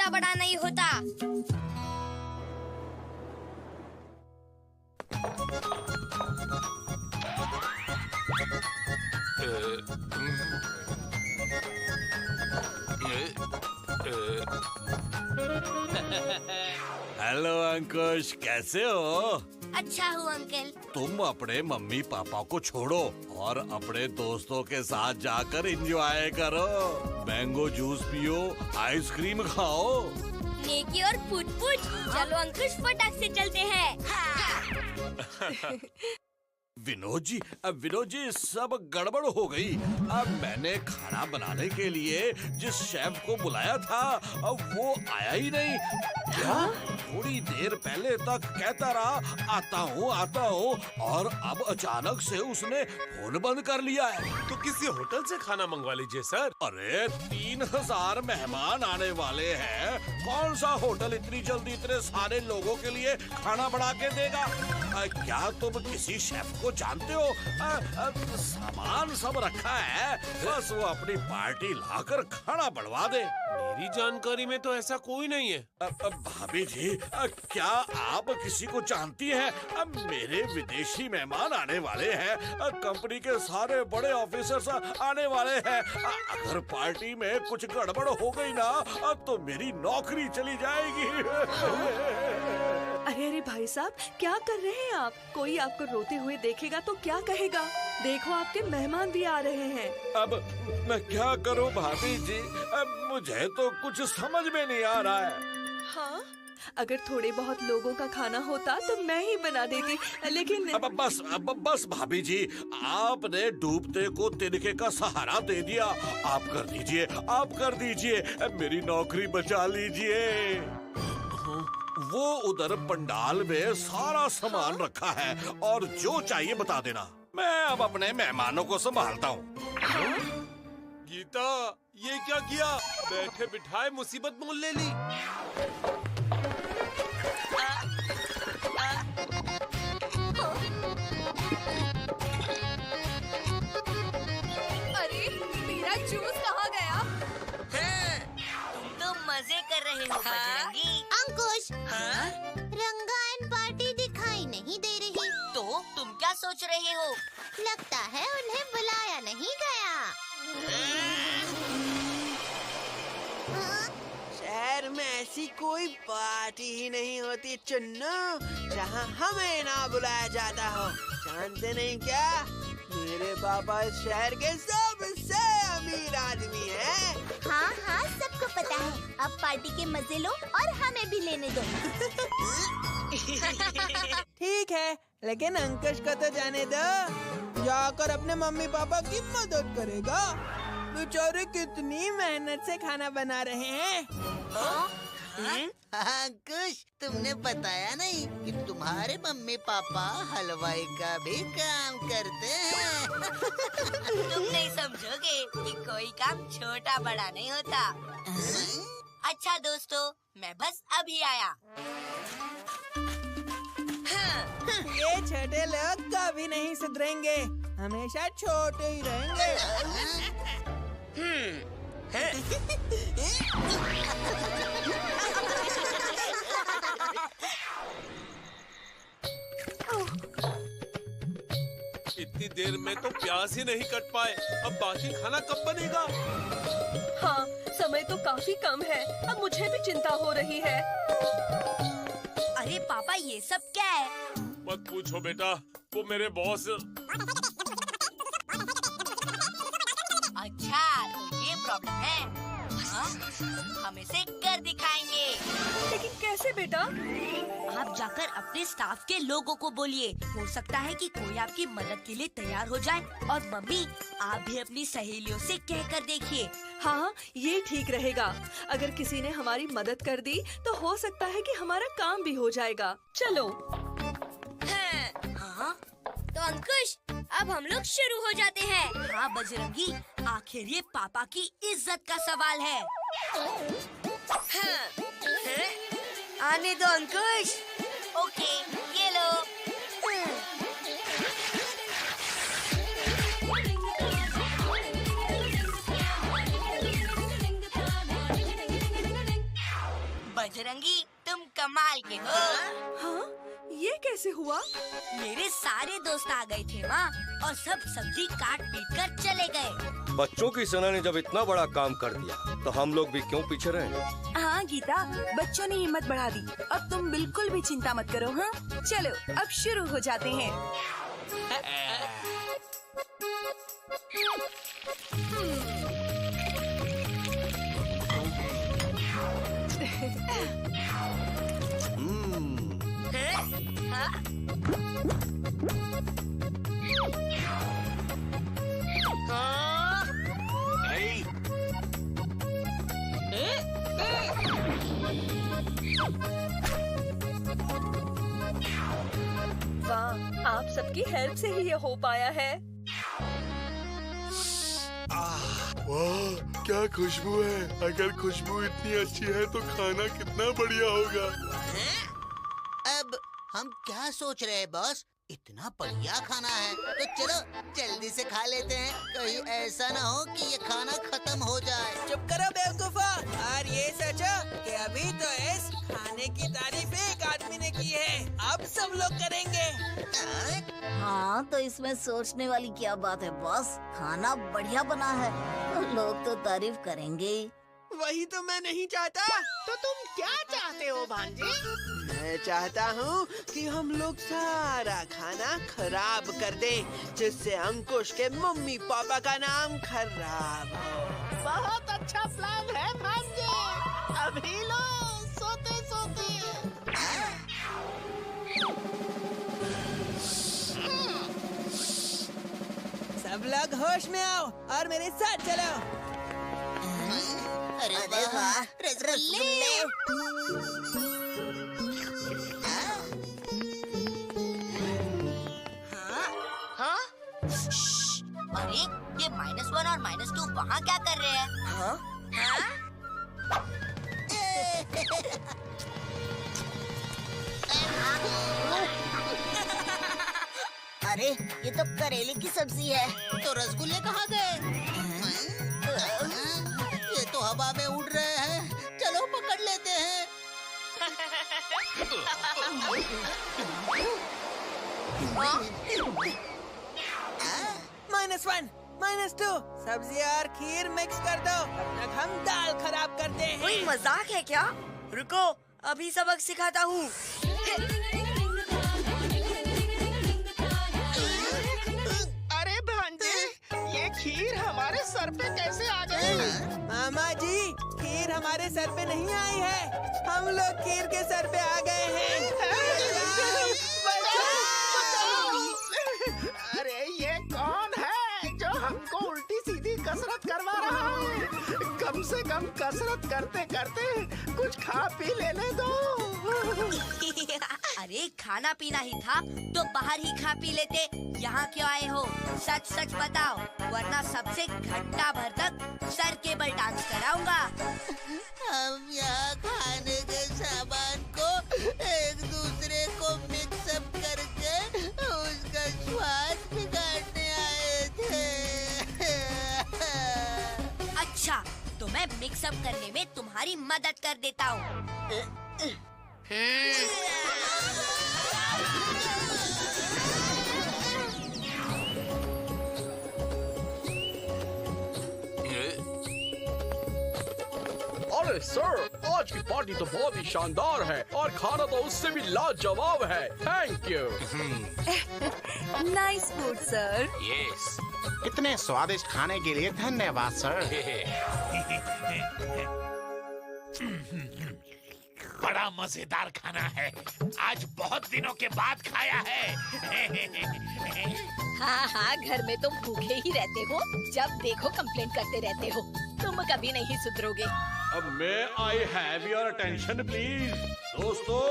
छोटा बड़ा नहीं होता। हेलो अंकुश, कैसे हो? अच्छा हूँ अंकल। तुम अपने मम्मी पापा को छोड़ो और अपने दोस्तों के साथ जाकर एंजॉय करो। मैंगो जूस पियो, आइसक्रीम खाओ। नेकी और पूछ पूछ। चलो अंकुश, फटाक से चलते हैं। विनोद जी सब गड़बड़ हो गई। अब मैंने खाना बनाने के लिए जिस शेफ को बुलाया था, अब वो आया ही नहीं। क्या? थोड़ी देर पहले तक कहता रहा आता हूँ और अब अचानक से उसने फोन बंद कर लिया है। तो किसी होटल से खाना मंगवा लीजिए सर। अरे 3000 मेहमान आने वाले हैं, कौन सा होटल इतनी जल्दी इतने सारे लोगों के लिए खाना बना के देगा? क्या तुम किसी शेफ को जानते हो? सामान सब रखा है, बस वो अपनी पार्टी लाकर खाना बढ़वा दे। मेरी जानकारी में तो ऐसा कोई नहीं है। भाभी जी, क्या आप किसी को जानती हैं? मेरे विदेशी मेहमान आने वाले हैं, कंपनी के सारे बड़े ऑफिसर्स आने वाले हैं। अगर पार्टी में कुछ गड़बड़ हो गई ना, तो मेरी नौकरी चली जाएगी। अरे भाई साहब, क्या कर रहे हैं आप? कोई आपको रोते हुए देखेगा तो क्या कहेगा? देखो आपके मेहमान भी आ रहे हैं। अब मैं क्या करूं भाभी जी? अब मुझे तो कुछ समझ में नहीं आ रहा है। हाँ, अगर थोड़े बहुत लोगों का खाना होता तो मैं ही बना देती, लेकिन अब बस भाभी जी, आपने डूबते को तिनके का सहारा दे दिया। आप कर दीजिए, मेरी नौकरी बचा लीजिए। वो उधर पंडाल में सारा सामान रखा है और जो चाहिए बता देना। मैं अब अपने मेहमानों को संभालता हूँ। गीता, ये क्या किया? बैठे बिठाए मुसीबत मोल ले ली। अरे मेरा जूस कहाँ गया? तुम तो मजे कर रहे हो बजरंगी। अंकुश, हाँ? रंगायन पार्टी दिखाई नहीं दे रही। तो तुम क्या सोच रहे हो? लगता है उन्हें बुलाया नहीं गया। हाँ? शहर में ऐसी कोई पार्टी ही नहीं होती चुन्नू, जहाँ हमें ना बुलाया जाता हो। जानते नहीं क्या? मेरे पापा इस शहर के सबसे अमीर आदमी हैं। हाँ हाँ, सबको पता है। अब पार्टी के मजे लो और हमें भी लेने दो। ठीक है, लेकिन अंकुश को तो जाने दो। जाकर अपने मम्मी पापा की मदद करेगा। बेचारे कितनी मेहनत से खाना बना रहे हैं। अंकुश, तुमने बताया नहीं कि तुम्हारे मम्मी पापा हलवाई का भी काम करते हैं। तुम नहीं समझोगे कि कोई काम छोटा बड़ा नहीं होता। अच्छा दोस्तों, मैं बस अभी आया। ये छोटे लोग कभी नहीं सुधरेंगे, हमेशा छोटे ही रहेंगे। इतनी देर में तो प्याज ही नहीं कट पाए, अब बाकी खाना कब बनेगा? हाँ, समय तो काफी कम है। अब मुझे भी चिंता हो रही है। अरे पापा, ये सब क्या है? मत पूछो बेटा, वो मेरे बॉस। अच्छा, तो ये प्रॉब्लम है। हाँ? हम इसे कर दिखाएंगे। लेकिन कैसे बेटा? आप जाकर अपने स्टाफ के लोगों को बोलिए। हो सकता है कि कोई आपकी मदद के लिए तैयार हो जाए। और मम्मी, आप भी अपनी सहेलियों से कहकर देखिए। हाँ, ये ठीक रहेगा। अगर किसी ने हमारी मदद कर दी तो हो सकता है कि हमारा काम भी हो जाएगा। चलो। हाँ? तो अंकुश, अब हम लोग शुरू हो जाते हैं। हाँ बजरंगी, आखिर ये पापा की इज्जत का सवाल है। आने दो अंकुश। ओके, ये लो। बजरंगी, तुम कमाल के हो। हाँ, ये कैसे हुआ? मेरे सारे दोस्त आ गए थे माँ, और सब सब्जी काट पीट कर चले गए। बच्चों की सेना ने जब इतना बड़ा काम कर दिया तो हम लोग भी क्यों पीछे रहे? हाँ गीता, बच्चों ने हिम्मत बढ़ा दी। अब तुम बिल्कुल भी चिंता मत करो। हाँ चलो अब शुरू हो जाते हैं। वाह, आप सबकी हेल्प से ही ये हो पाया है। वाह, क्या खुशबू है। अगर खुशबू इतनी अच्छी है तो खाना कितना बढ़िया होगा। अब हम क्या सोच रहे हैं बॉस? इतना बढ़िया खाना है तो चलो जल्दी से खा लेते हैं। कहीं ऐसा ना हो कि ये खाना खत्म हो जाए। चुप करो बेवकूफा। और ये सोचो कि अभी तो इस खाने की तारीफ एक आदमी ने की है, अब सब लोग करेंगे। हाँ, तो इसमें सोचने वाली क्या बात है बॉस? खाना बढ़िया बना है तो लोग तो तारीफ करेंगे ही। वही तो मैं नहीं चाहता। तो तुम क्या चाहते हो भांजे? मैं चाहता हूँ कि हम लोग सारा खाना खराब कर दें, जिससे अंकुश के मम्मी पापा का नाम खराब हो। बहुत अच्छा प्लान है भांजे। अभी लो सोते सोते। सब लोग होश में आओ और मेरे साथ चलो। अरे वाह, रसगुल्ले। हाँ? श्श्श, अरे ये -1 और -2 वहाँ क्या कर रहे हैं? हाँ? अरे ये तो करेले की सब्जी है। तो रसगुल्ले कहाँ गए? ये तो हवा में उड़ रहे हैं। चलो पकड़ लेते हैं। -1, -2, सब्जी और खीर मिक्स कर दो। तब तक हम दाल खराब करते हैं। कोई मजाक है क्या? रुको, अभी सबक सिखाता हूँ। अरे भांजे, ये खीर हमारे सर पे कैसे आ गई? मामा जी, खीर हमारे सर पे नहीं आई है, हम लोग खीर के सर पे आ गए हैं। अरे ये कौन है जो हमको उल्टी सीधी कसरत करवा रहा है? कम से कम कसरत करते करते कुछ खा पी लेने दो। अरे खाना पीना ही था तो बाहर ही खा पी लेते। यहाँ क्यों आए हो? सच सच बताओ, वरना सबसे घंटा भर तक सर के बल डांस कराऊंगा। हम यहाँ खाने के सामान को एक दूसरे को मिक्सअप करके उसका स्वाद बिगाड़ने आए थे। अच्छा, तो मैं मिक्सअप करने में तुम्हारी मदद कर देता हूँ। अरे सर, आज की पार्टी तो बहुत ही शानदार है और खाना तो उससे भी लाजवाब है। Thank you. Nice food sir. Yes, इतने स्वादिष्ट खाने के लिए धन्यवाद सर। बड़ा मजेदार खाना है, आज बहुत दिनों के बाद खाया है। हाँ हाँ, घर में तुम भूखे ही रहते हो, जब देखो कंप्लेंट करते रहते हो, तुम कभी नहीं सुधरोगे। अब मैं I have your attention please. दोस्तों,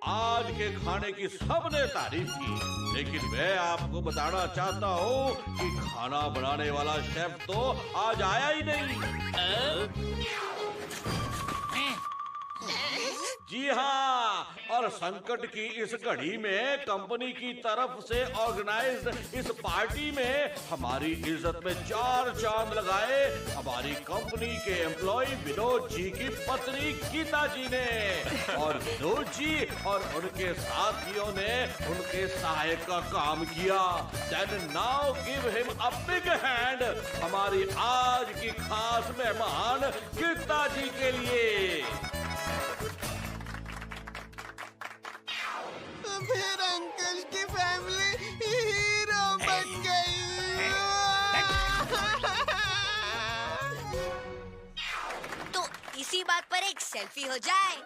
आज के खाने की सबने तारीफ की, लेकिन मैं आपको बताना चाहता हूँ कि खाना बनाने वाला शेफ तो आज आया ही नहीं। जी हाँ, और और संकट की इस घड़ी में कंपनी की तरफ से ऑर्गेनाइज्ड इस पार्टी में हमारी इज्जत में 4 चांद लगाए हमारी कंपनी के एम्प्लॉय विनोद जी की पत्नी गीता जी ने। और विनोद जी और उनके साथियों ने उनके सहायक का काम किया। Then now give him a big hand हमारी आज की खास मेहमान गीता जी के लिए। फिर अंकल की फैमिली हीरो बन गई। तो इसी बात पर एक सेल्फी हो जाए।